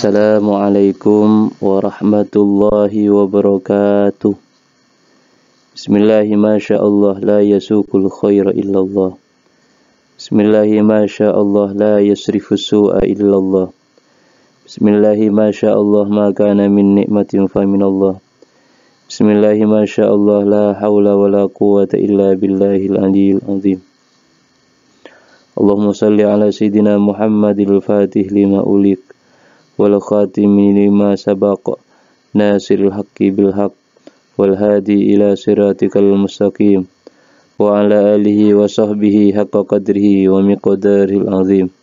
Assalamualaikum warahmatullahi wabarakatuh. Bismillahi masyaallah la yasuqul khaira illallah. Bismillahi masyaallah la yasrifus su'a illallah. Bismillahi masyaallah ma kana min nikmatin fa minallah. Bismillahi masyaallah la haula wala quwwata illa billahil aliyyil azim. Allahumma salli ala sayyidina Muhammadil fatih lima ulik wal khatimi lima sabaqa nasiril haqqi bil haqq wal hadi ila siratikal mustaqim wa ala alihi wa sahbihi haqqa qadrihi wa miqdaril azim.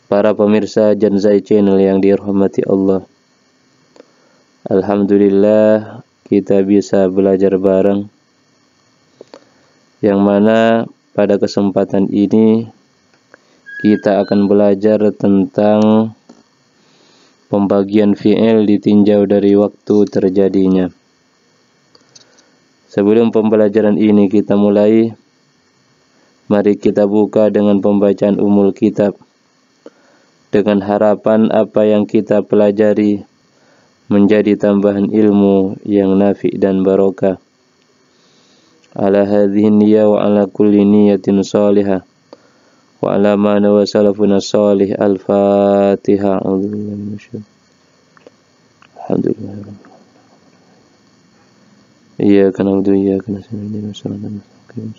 Para pemirsa Janzai Channel yang dirahmati Allah, alhamdulillah kita bisa belajar bareng, yang mana pada kesempatan ini kita akan belajar tentang pembagian fi'il ditinjau dari waktu terjadinya. Sebelum pembelajaran ini kita mulai, mari kita buka dengan pembacaan umul kitab, dengan harapan apa yang kita pelajari menjadi tambahan ilmu yang nafi dan barokah. Ala hadhihi niyyah wa ala kulli niyatin salihah wa ala ma nawa salafuna salih. Al-Fatihah. Alhamdulillah. Iyyaka na'budu wa iyyaka nasta'in ihdinas siratal mustaqim.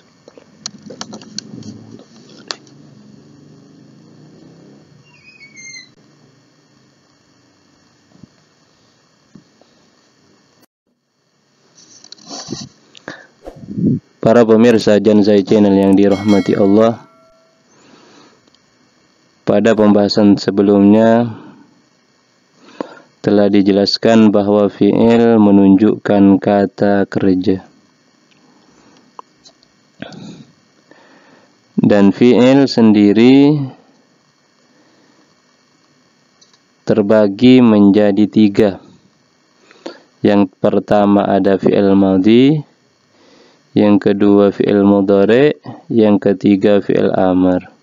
Para pemirsa Janzai Channel yang dirahmati Allah, pada pembahasan sebelumnya telah dijelaskan bahwa fi'il menunjukkan kata kerja, dan fi'il sendiri terbagi menjadi tiga. Yang pertama ada fi'il madhi, yang kedua fi'il mudhari', yang ketiga fi'il amr.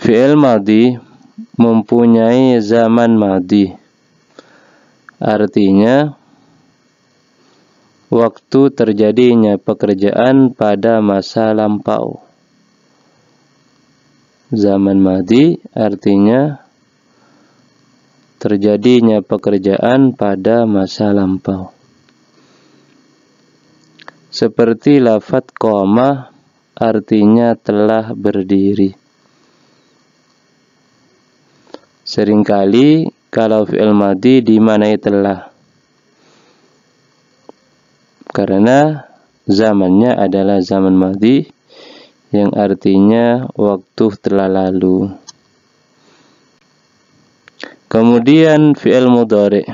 Fi'il madhi mempunyai zaman madhi, artinya waktu terjadinya pekerjaan pada masa lampau. Zaman madhi artinya terjadinya pekerjaan pada masa lampau. Seperti lafadz qoma artinya telah berdiri. Seringkali kalau fi'il madhi dimanai telah, karena zamannya adalah zaman madhi, yang artinya waktu telah lalu. Kemudian fi'il mudhari'.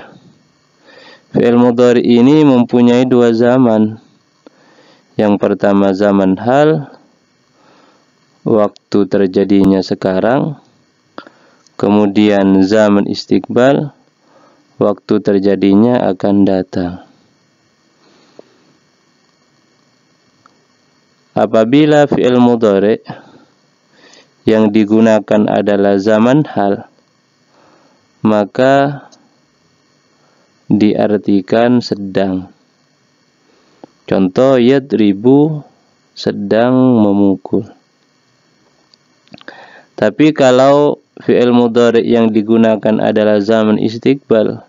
Fi'il mudhari' ini mempunyai dua zaman. Yang pertama zaman hal, waktu terjadinya sekarang. Kemudian zaman istiqbal, waktu terjadinya akan datang. Apabila fi'il mudhari' yang digunakan adalah zaman hal, maka diartikan sedang. Contoh, yadribu, sedang memukul. Tapi kalau fi'il mudhari' yang digunakan adalah zaman istiqbal,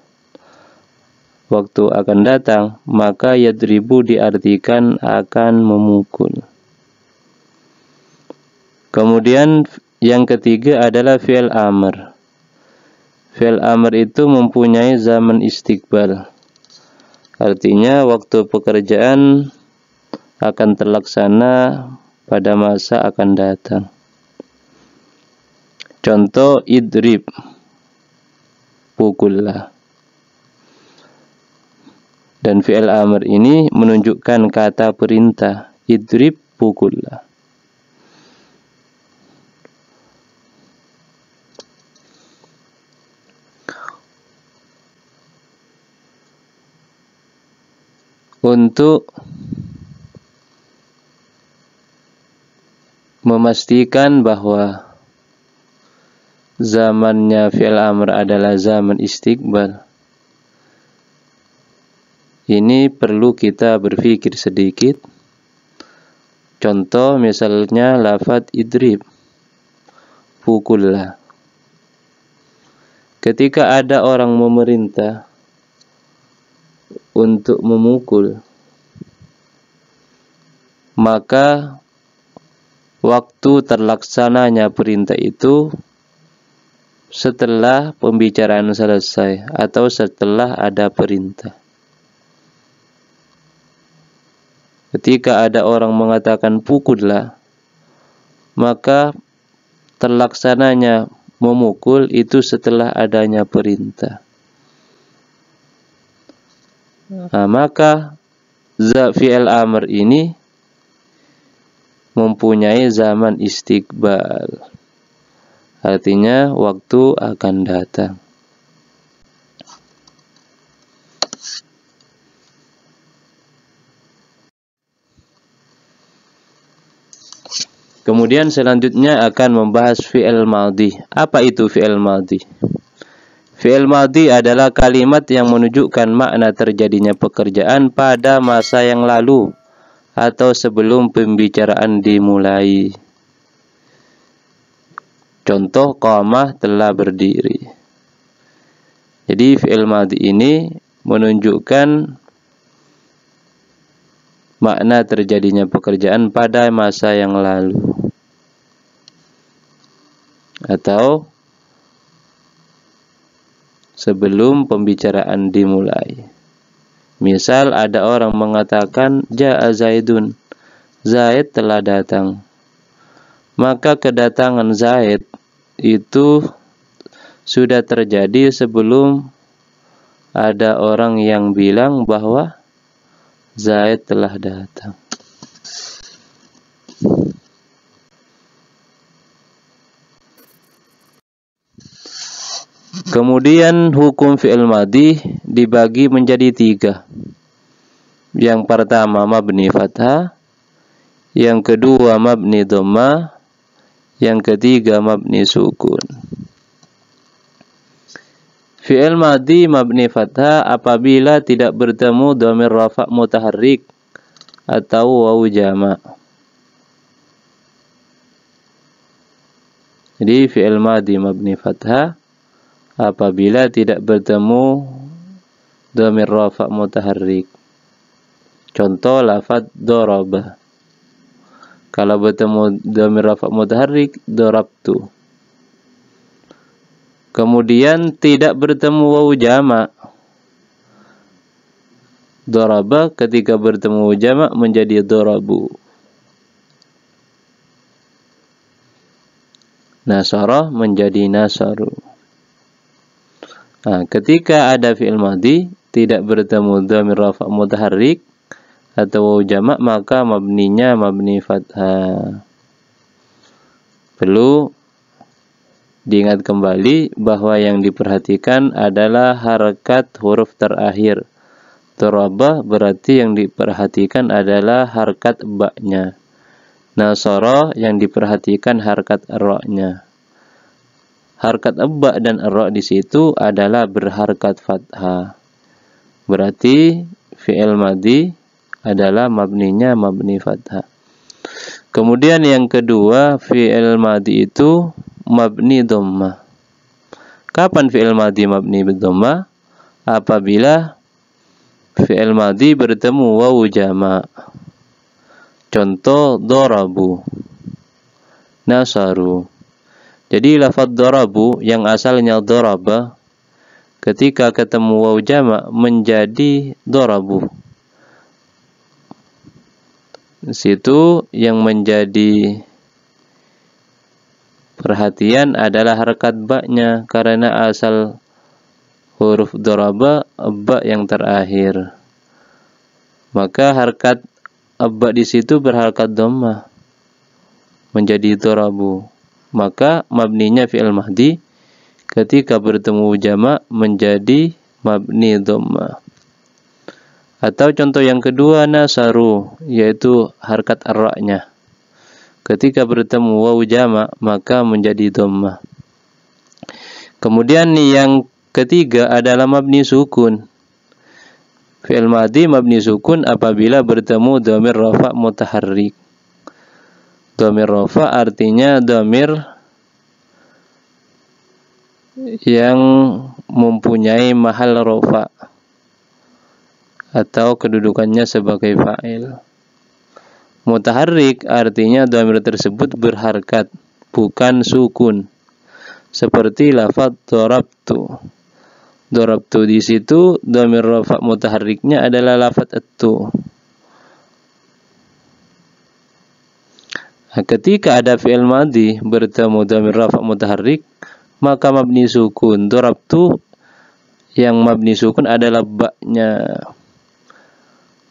waktu akan datang, maka yadribu diartikan akan memukul. Kemudian yang ketiga adalah fi'il amr. Fi'il amr itu mempunyai zaman istiqbal, artinya waktu pekerjaan akan terlaksana pada masa akan datang. Contoh, idrib, pukullah. Dan fi'il amr ini menunjukkan kata perintah, idrib, pukullah. Untuk memastikan bahwa zamannya fi'il amr adalah zaman istiqbal, ini perlu kita berpikir sedikit. Contoh misalnya lafadz idrib, pukullah. Ketika ada orang memerintah untuk memukul, maka waktu terlaksananya perintah itu setelah pembicaraan selesai atau setelah ada perintah. Ketika ada orang mengatakan pukullah, maka terlaksananya memukul itu setelah adanya perintah. Nah, maka fi'il amr ini mempunyai zaman istiqbal, artinya waktu akan datang. Kemudian selanjutnya akan membahas fi'il madhi. Apa itu fi'il madhi? Fi'il madhi adalah kalimat yang menunjukkan makna terjadinya pekerjaan pada masa yang lalu atau sebelum pembicaraan dimulai. Contoh, qamah, telah berdiri. Jadi fi'il madhi ini menunjukkan makna terjadinya pekerjaan pada masa yang lalu atau sebelum pembicaraan dimulai. Misal ada orang mengatakan ja'a Zaidun, Zaid telah datang. Maka kedatangan Zaid itu sudah terjadi sebelum ada orang yang bilang bahwa Zaid telah datang. Kemudian hukum fi'il madhi dibagi menjadi 3. Yang pertama mabni fathah, yang kedua mabni dhammah, yang ketiga mabni sukun. Fi'il madhi mabni fathah apabila tidak bertemu dhamir rafa' mutaharrik atau wawu jama'. Jadi fi'il madhi mabni fathah apabila tidak bertemu dhamir rafa' mutaharrik. Contoh lafadz daraba. Kalau bertemu dhamir rafa' mutaharrik, darabtu. Kemudian tidak bertemu wawu jama'. Daraba ketika bertemu wawu jama' menjadi darabu. Nasara menjadi nasaru. Nah, ketika ada fi'il madhi tidak bertemu dhamir rafa' mutaharrik atau wawu jama', maka mabninya mabni fathah. Perlu diingat kembali bahwa yang diperhatikan adalah harakat huruf terakhir. Daraba berarti yang diperhatikan adalah harakat ba-nya. Nasara yang diperhatikan harakat ra-nya. Harkat ba dan ra di situ adalah berharkat fathah. Berarti fi'il madhi adalah mabninya mabni fathah. Kemudian yang kedua, fi'il madhi itu mabni dhammah. Kapan fi'il madhi mabni dhammah? Apabila fi'il madhi bertemu wawu jama'. Contoh darabu, nasaru. Jadi lafadz darabu yang asalnya daraba ketika ketemu wawu jama' menjadi darabu. Situ yang menjadi perhatian adalah harakat ba-nya karena asal huruf daraba ba yang terakhir. Maka harakat ba di situ berharakat dhammah menjadi darabu. Maka mabninya fi'il madhi ketika bertemu jama' menjadi mabni dhammah. Atau contoh yang kedua nasaru, yaitu harkat ra-nya. Ketika bertemu wawu jama' maka menjadi dhammah. Kemudian yang ketiga adalah mabni sukun. Fi'il madhi mabni sukun apabila bertemu dhamir rafa mutaharrik. Dhamir rafa artinya dhamir yang mempunyai mahal rafa atau kedudukannya sebagai fa'il. Mutaharrik artinya dhamir tersebut berharkat, bukan sukun. Seperti lafaz darabtu. Darabtu di situ dhamir rafa mutaharriknya adalah lafaz attu. Nah, ketika ada fi'il madhi bertemu dhamir rafa mutaharrik, maka mabni sukun. Darabtu yang mabni sukun adalah ba-nya.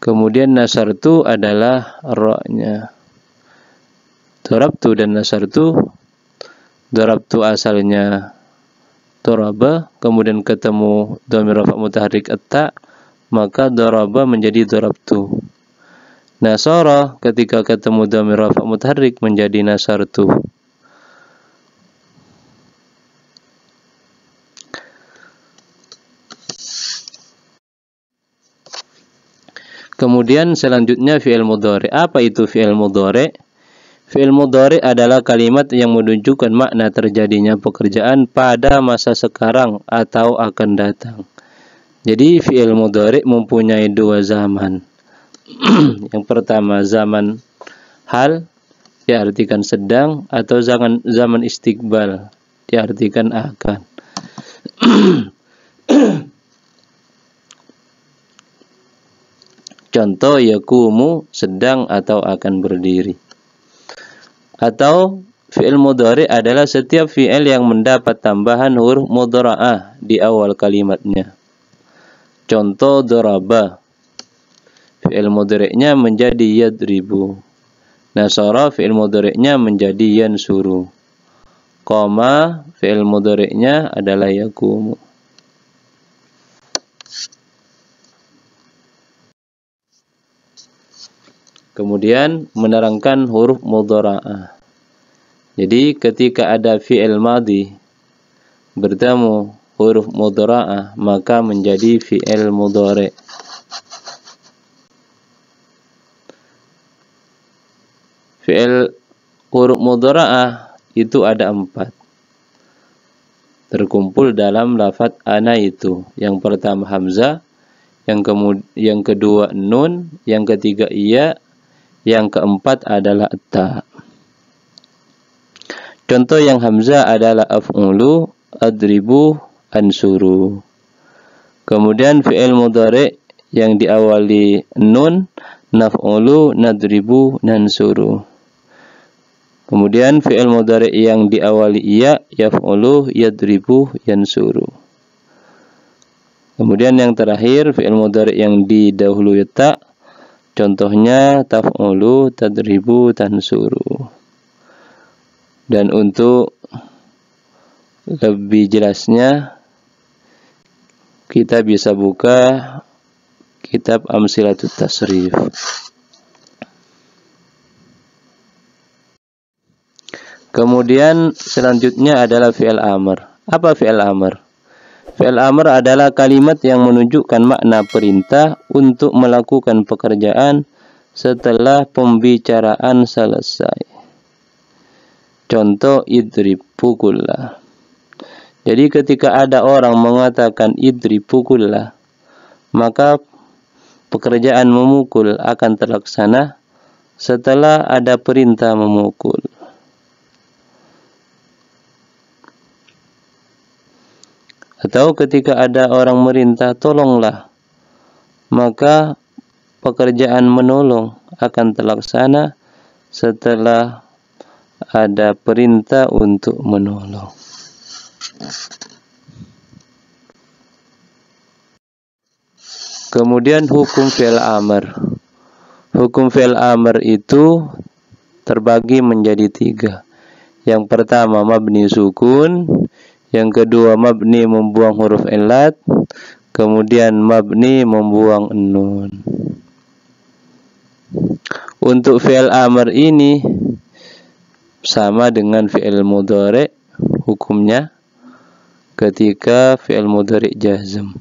Kemudian nasartu adalah ra-nya. Darabtu dan nasartu, darabtu asalnya daraba, kemudian ketemu dhamir rafa mutaharrik atta, maka daraba menjadi darabtu. Nasara ketika ketemu dhamir rafa mutaharrik menjadi nasartu. Kemudian selanjutnya fi'il mudhari. Apa itu fi'il mudhari? Fi'il mudhari adalah kalimat yang menunjukkan makna terjadinya pekerjaan pada masa sekarang atau akan datang. Jadi fi'il mudhari mempunyai dua zaman. Yang pertama zaman hal, diartikan sedang, atau zaman istiqbal, diartikan akan. Contoh yakumu, sedang atau akan berdiri. Atau fi'il mudhari adalah setiap fi'il yang mendapat tambahan huruf mudhara'ah di awal kalimatnya. Contoh daraba, fi'il mudhari'nya menjadi yadribu. Nasara fi'il mudhari'nya menjadi yansuru. Qama fi'il mudhari'nya adalah yakumu. Kemudian menerangkan huruf mudhara'ah. Jadi ketika ada fi'il madhi bertemu huruf mudhara'ah, maka menjadi fi'il mudhari'. Fi'il huruf mudhara'ah itu ada 4. Terkumpul dalam lafaz ana itu. Yang pertama hamzah, yang kedua nun, yang ketiga iya, yang keempat adalah ta. Contoh yang hamzah adalah af'ulu, adribu, ansuru. Kemudian fi'il mudhari yang diawali nun, naf'ulu, nadribu, nansuru. Kemudian fi'il mudhari yang diawali iya, yaf'ulu, yadribu, yansuru. Kemudian yang terakhir fi'il mudhari yang didahului ta, contohnya taf'ulu, tadribu, tansuru. Dan untuk lebih jelasnya kita bisa buka kitab Amsilatut Tasrif. Kemudian selanjutnya adalah fi'il amr. Apa fi'il amr? Fi'il amr adalah kalimat yang menunjukkan makna perintah untuk melakukan pekerjaan setelah pembicaraan selesai. Contoh idrib, pukullah. Jadi ketika ada orang mengatakan idrib, pukullah, maka pekerjaan memukul akan terlaksana setelah ada perintah memukul. Atau ketika ada orang merintah tolonglah, maka pekerjaan menolong akan terlaksana setelah ada perintah untuk menolong. Kemudian hukum fi'il amr. Hukum fi'il amr itu terbagi menjadi 3. Yang pertama mabni sukun, yang kedua mabni membuang huruf illat, kemudian mabni membuang nun. Untuk fi'il amr ini sama dengan fi'il mudhari hukumnya. ketika fi'il mudhari' jazm.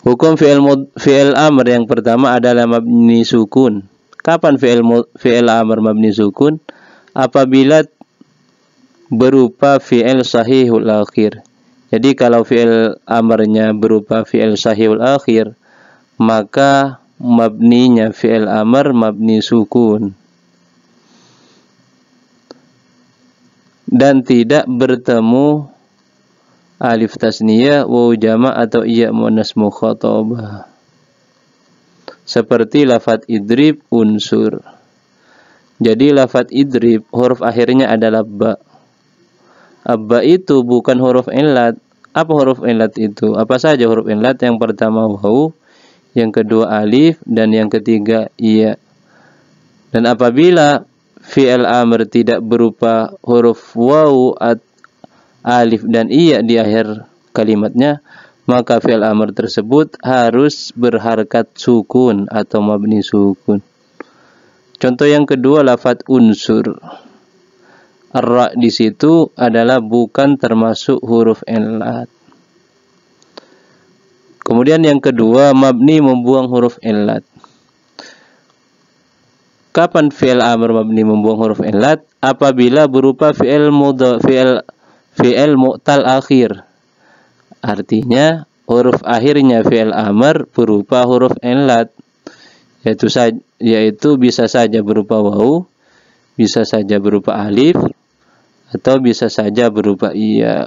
Hukum fi'il amr yang pertama adalah mabni sukun. Kapan fi'il amr mabni sukun? Apabila berupa fi'il sahihul akhir. Jadi kalau fi'il amrnya berupa fi'il sahihul akhir, maka mabninya fi'il amr mabni sukun. Dan tidak bertemu alif tasniyah, waw jama' atau iya muannas mukhatabah. Seperti lafadz idrib, unsur. Jadi lafadz idrib huruf akhirnya adalah ba. Ba itu bukan huruf illat. Apa huruf illat itu? Apa saja huruf illat? Yang pertama waw, yang kedua alif, dan yang ketiga iya. Dan apabila fi'il amr tidak berupa huruf waw, alif dan iya di akhir kalimatnya, maka fi'il amr tersebut harus berharkat sukun atau mabni sukun. Contoh yang kedua, lafadz unsur. Ar-ra di situ adalah bukan termasuk huruf illat. Kemudian yang kedua, mabni membuang huruf illat. Kapan fi'il amr mabni membuang huruf illat? Apabila berupa fi'il mu'tal akhir. Artinya huruf akhirnya fi'il amr berupa huruf illat, yaitu bisa saja berupa waw, bisa saja berupa alif, atau bisa saja berupa iya.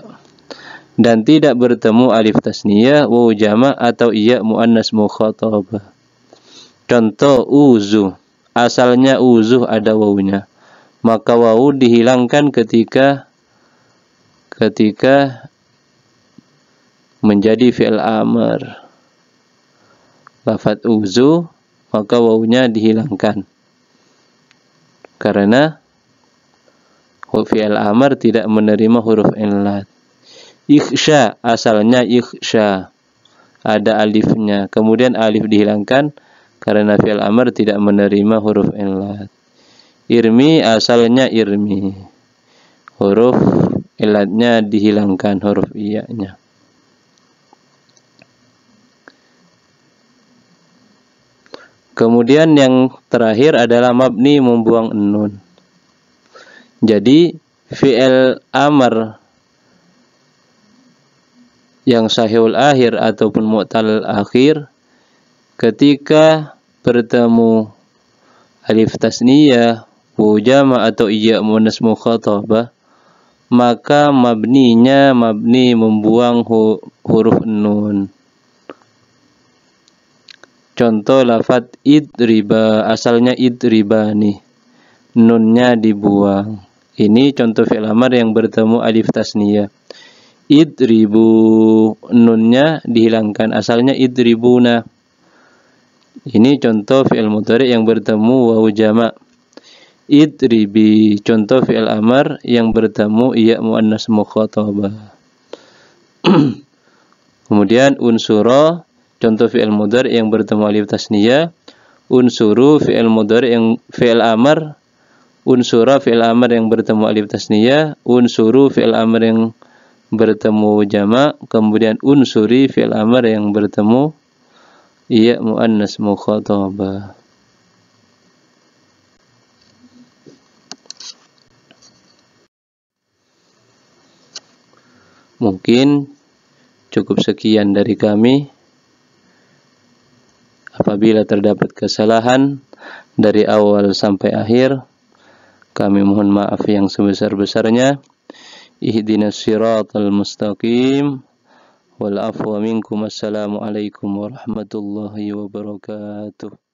Dan tidak bertemu alif tasniyah, waw jama' atau iya muannas mukhatabah. Contoh uzuh. Asalnya uzuh ada wawnya, maka waw dihilangkan ketika menjadi fi'il amr. Lafadz uzu, maka wawnya dihilangkan karena fi'il amr tidak menerima huruf illat. Ikhsha, asalnya ikhsha, ada alifnya, kemudian alif dihilangkan karena fi'il amr tidak menerima huruf illat. Irmi, asalnya irmi, huruf illatnya dihilangkan, huruf iya-nya. Kemudian yang terakhir adalah mabni membuang nun. Jadi fi'il amr yang sahihul akhir ataupun mu'tal akhir ketika bertemu alif tasniyah, waw jama' atau iya muannas mukhatabah, maka mabninya mabni membuang huruf nun. Contoh lafadz idriba, asalnya idribani, nunnya dibuang. Ini contoh fi'il amr yang bertemu alif tasniyah. Idribu, nunnya dihilangkan, asalnya idribuna. Ini contoh fi'il mudhari yang bertemu waw jama'. Idribi, contoh fi'il amr yang bertemu iya muannas mukhatabah. Kemudian unsura, contoh fi'il mudhari yang bertemu alif tasniyah. Unsuru, fi'il mudhari yang fi'il amr. Unsura, fi'il amr yang bertemu alif tasniyah. Unsuru, fi'il amr yang bertemu jama'. Kemudian unsuri, fi'il amr yang bertemu iya muannas mukhatabah. Mungkin cukup sekian dari kami. Apabila terdapat kesalahan dari awal sampai akhir, kami mohon maaf yang sebesar-besarnya. Ihdinas siratal mustaqim. Wal afwa minkum. Assalamualaikum warahmatullahi wabarakatuh.